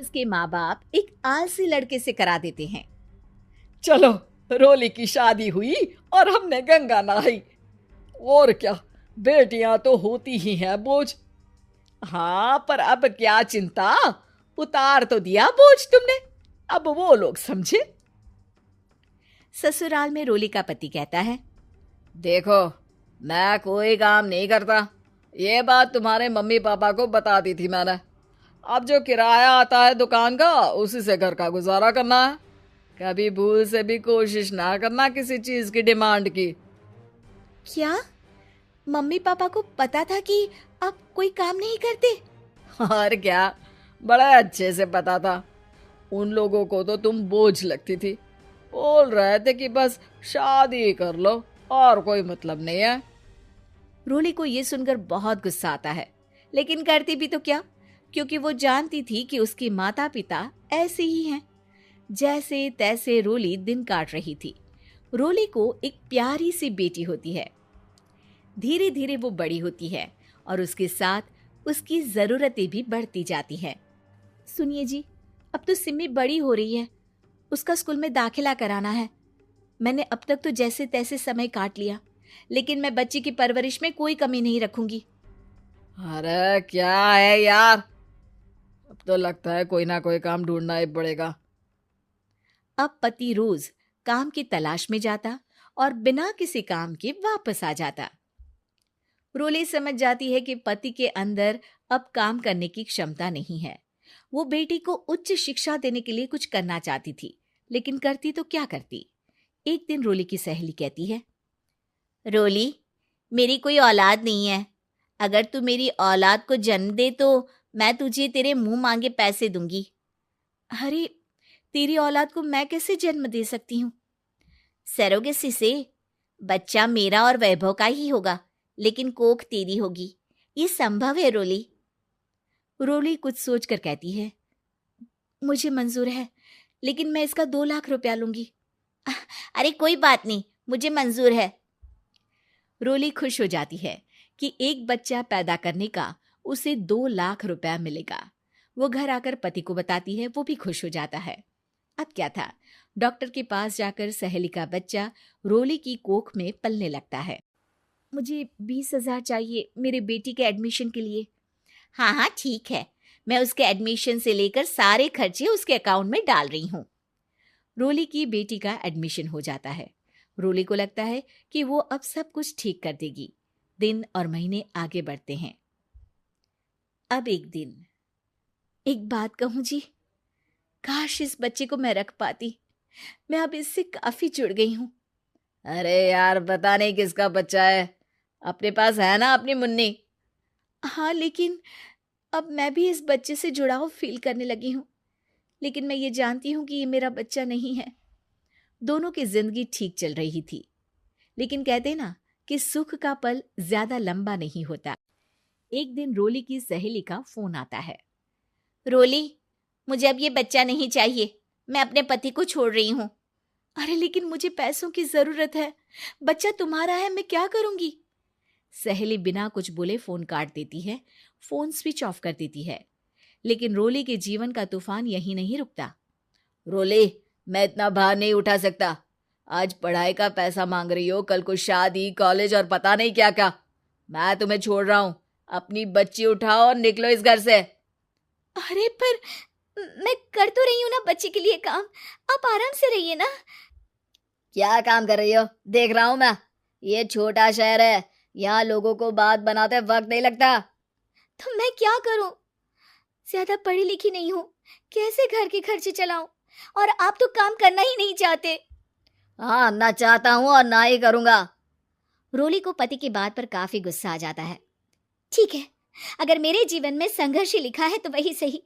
उसके माँ बाप एक आलसी लड़के से करा देते हैं। चलो, रोली की शादी हुई और हमने गंगा नहाई। और क्या, बेटियां तो होती ही हैं बोझ। हाँ, पर अब क्या चिंता, उतार तो दिया बोझ तुमने, अब वो लोग समझे। ससुराल में रोली का पति कहता है, देखो, मैं कोई काम नहीं करता, ये बात तुम्हारे मम्मी पापा को बता दी थी मैंने। अब जो किराया आता है दुकान का, उसी से घर का गुजारा करना है। कभी भूल से भी कोशिश ना करना किसी चीज की डिमांड की। क्या मम्मी पापा को पता था कि आप कोई काम नहीं करते? और क्या, बड़ा अच्छे से पता था। उन लोगों को तो तुम बोझ लगती थी, बोल रहे थे कि बस शादी कर लो और कोई मतलब नहीं है। रोली को ये सुनकर बहुत गुस्सा आता है, लेकिन करती भी तो क्या, क्योंकि वो जानती थी कि उसके माता पिता ऐसे ही हैं। जैसे तैसे रोली दिन काट रही थी। रोली को एक प्यारी सी बेटी होती है। धीरे धीरे वो बड़ी होती है और उसके साथ उसकी जरूरतें भी बढ़ती जाती हैं। सुनिए जी, अब तो सिमी बड़ी हो रही है, उसका स्कूल में दाखिला कराना है। मैंने अब तक तो जैसे तैसे समय काट लिया, लेकिन मैं बच्ची की परवरिश में कोई कमी नहीं रखूंगी। अरे क्या है यार, अब तो लगता है कोई ना कोई काम ढूंढना ही पड़ेगा। अब पति रोज काम की तलाश में जाता और बिना किसी काम के वापस आ जाता। रोली समझ जाती है कि पति के अंदर अब काम करने की क्षमता नहीं है। वो बेटी को उच्च शिक्षा देने के लिए कुछ करना चाहती थी, लेकिन करती तो क्या करती। एक दिन रोली की सहेली कहती है, रोली, मेरी कोई औलाद नहीं है। अगर तू मेरी औलाद को जन्म दे तो मैं तुझे तेरे मुंह मांगे पैसे दूंगी। अरे, तेरी औलाद को मैं कैसे जन्म दे सकती हूँ? सरोगेसी से। बच्चा मेरा और वैभव का ही होगा, लेकिन कोख तेरी होगी। ये संभव है रोली। रोली कुछ सोचकर कहती है, मुझे मंजूर है, लेकिन मैं इसका 2 लाख रुपया लूंगी। अरे कोई बात नहीं, मुझे मंजूर है। रोली खुश हो जाती है कि एक बच्चा पैदा करने का उसे 2 लाख रुपया मिलेगा। वो घर आकर पति को बताती है, वो भी खुश हो जाता है। अब क्या था, डॉक्टर के पास जाकर सहेली का बच्चा रोली की कोख में पलने लगता है। मुझे 20,000 चाहिए मेरे बेटी के एडमिशन के लिए। हाँ हाँ ठीक है, मैं उसके एडमिशन से लेकर सारे खर्चे उसके अकाउंट में डाल रही हूँ। रोली की बेटी का एडमिशन हो जाता है। रोली को लगता है कि वो अब सब कुछ ठीक कर देगी। दिन और महीने आगे बढ़ते हैं। अब एक दिन, एक बात कहूँ जी, काश इस बच्चे को मैं रख पाती। मैं अब इससे काफी जुड़ गई हूँ। अरे यार, पता नहीं किसका बच्चा है, अपने पास है ना अपनी मुन्नी। हाँ, लेकिन अब मैं भी इस बच्चे से जुड़ाव फील करने लगी हूँ, लेकिन मैं ये जानती हूँ कि ये मेरा बच्चा नहीं है। दोनों की जिंदगी ठीक चल रही थी, लेकिन कहते ना कि सुख का पल ज्यादा लंबा नहीं होता। एक दिन रोली की सहेली का फोन आता है। रोली, मुझे अब ये बच्चा नहीं चाहिए, मैं अपने पति को छोड़ रही हूँ। अरे लेकिन मुझे पैसों की जरूरत है, बच्चा तुम्हारा है, मैं क्या करूंगी? सहेली बिना कुछ बोले फोन काट देती है, फोन स्विच ऑफ कर देती है। लेकिन रोली के जीवन का तूफान यहीं नहीं रुकता। रोली, मैं इतना भार नहीं उठा सकता। आज पढ़ाई का पैसा मांग रही हो, कल को शादी, कॉलेज और पता नहीं क्या क्या। मैं तुम्हें छोड़ रहा हूँ, अपनी बच्ची उठाओ और निकलो इस घर से। अरे पर मैं कर तो रही हूँ ना बच्चे के लिए काम, आप आराम से रहिए ना। क्या काम कर रही हो, देख रहा हूँ मैं। ये छोटा शहर है, यहाँ लोगों को बात बनाते वक्त नहीं लगता। तो मैं क्या करूं? ज्यादा पढ़ी लिखी नहीं हूं, कैसे घर के खर्चे चलाऊं? और आप तो काम करना ही नहीं चाहते। हाँ, ना चाहता हूँ और ना ही करूंगा। रोली को पति की बात पर काफी गुस्सा आ जाता है। ठीक है, अगर मेरे जीवन में संघर्ष ही लिखा है तो वही सही।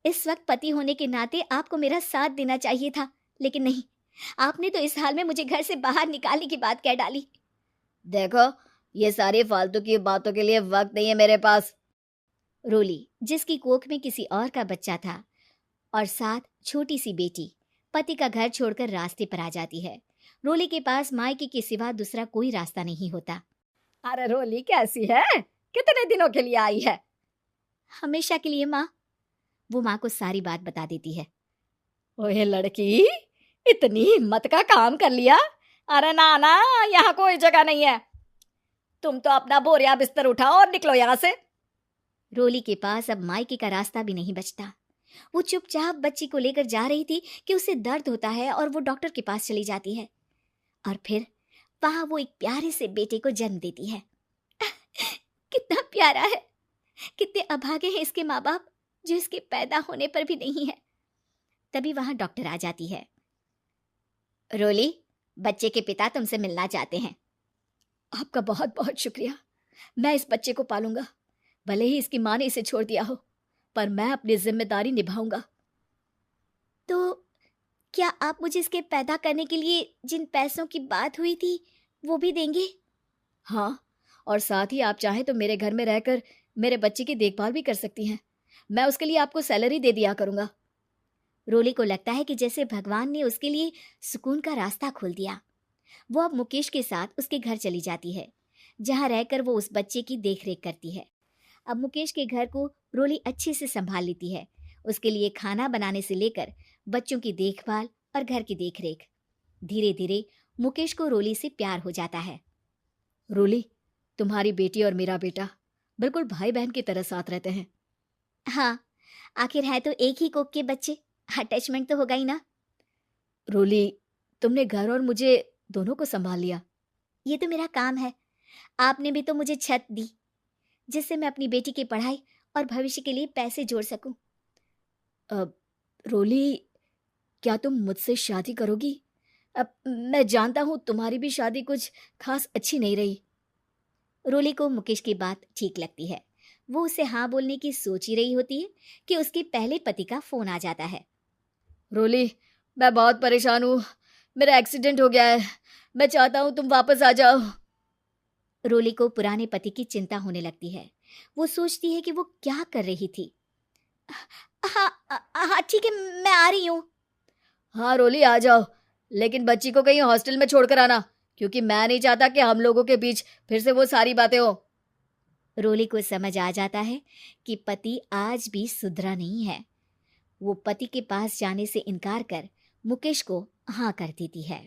इस वक्त पति होने के नाते आपको मेरा साथ देना चाहिए था, लेकिन नहीं, आपने तो इस हाल में मुझे घर से बाहर निकालने की बात कह डाली। देखो, ये सारी फालतू की बातों के लिए वक्त नहीं है मेरे पास। रोली, जिसकी कोख में किसी और का बच्चा था और साथ छोटी सी बेटी, पति का घर छोड़कर रास्ते पर आ जाती है। रोली के पास मायके के सिवा दूसरा कोई रास्ता नहीं होता। अरे रोली कैसी है, कितने दिनों के लिए आई है? हमेशा के लिए माँ। वो माँ को सारी बात बता देती है। ओए लड़की, इतनी हिम्मत का काम कर लिया। अरे ना ना, यहाँ कोई जगह नहीं है। तुम तो अपना बोरिया बिस्तर उठाओ और निकलो यहाँ से। रोली के पास अब मायके का रास्ता भी नहीं बचता। वो चुपचाप बच्ची को लेकर जा रही थी कि उसे दर्द होता है और वो डॉक्टर के पास चली जाती है और फिर वहां वो एक प्यारे से बेटे को जन्म देती है। कितना प्यारा है, कितने अभागे हैं इसके माँ बाप जो इसके पैदा होने पर भी नहीं है। तभी वहां डॉक्टर आ जाती है। रोली, बच्चे के पिता तुमसे मिलना चाहते हैं। आपका बहुत बहुत शुक्रिया। मैं इस बच्चे को पालूंगा, भले ही इसकी माँ ने इसे छोड़ दिया हो, पर मैं अपनी जिम्मेदारी निभाऊंगा। तो क्या आप मुझे इसके पैदा करने के लिए जिन पैसों की बात हुई थी वो भी देंगे? हाँ, और साथ ही आप चाहें तो मेरे घर में रहकर मेरे बच्चे की देखभाल भी कर सकती हैं। मैं उसके लिए आपको सैलरी दे दिया करूंगा। रोली को लगता है कि जैसे भगवान ने उसके लिए सुकून का रास्ता खोल दिया। वो अब मुकेश के साथ उसके घर चली जाती है, जहां रहकर वो उस बच्चे की देखरेख करती है। अब मुकेश के घर को रोली अच्छे से संभाल लेती है, उसके लिए खाना बनाने से लेकर बच्चों की देखभाल और घर की देखरेख। धीरे धीरे मुकेश को रोली से प्यार हो जाता है। रोली, तुम्हारी बेटी और मेरा बेटा बिल्कुल भाई बहन की तरह साथ रहते हैं। हाँ, आखिर है तो एक ही कोख के बच्चे, अटैचमेंट तो होगा ही ना। रोली, तुमने घर और मुझे दोनों को संभाल लिया। ये तो मेरा काम है। आपने भी तो मुझे छत दी जिससे मैं अपनी बेटी की पढ़ाई और भविष्य के लिए पैसे जोड़ सकूं। अब रोली, क्या तुम मुझसे शादी करोगी? अब मैं जानता हूं तुम्हारी भी शादी कुछ खास अच्छी नहीं रही। रोली को मुकेश की बात ठीक लगती है। वो उसे हाँ बोलने की सोच ही रही होती है कि उसके पहले पति का फोन आ जाता है। रोली, मैं बहुत परेशान हूँ। मेरा एक्सीडेंट हो गया है। मैं चाहता हूँ तुम वापस आ जाओ। रोली को पुराने पति की चिंता होने लगती है। वो सोचती है कि वो क्या कर रही थी। हाँ हाँ ठीक है, मैं आ रही हूँ। हाँ रोली, आ जाओ, लेकिन बच्ची को कहीं हॉस्टल में छोड़कर आना, क्योंकि मैं नहीं चाहता कि हम लोगों के बीच फिर से वो सारी बातें हो। रोली को समझ आ जाता है कि पति आज भी सुधरा नहीं है। वो पति के पास जाने से इनकार कर मुकेश को हाँ कर देती है।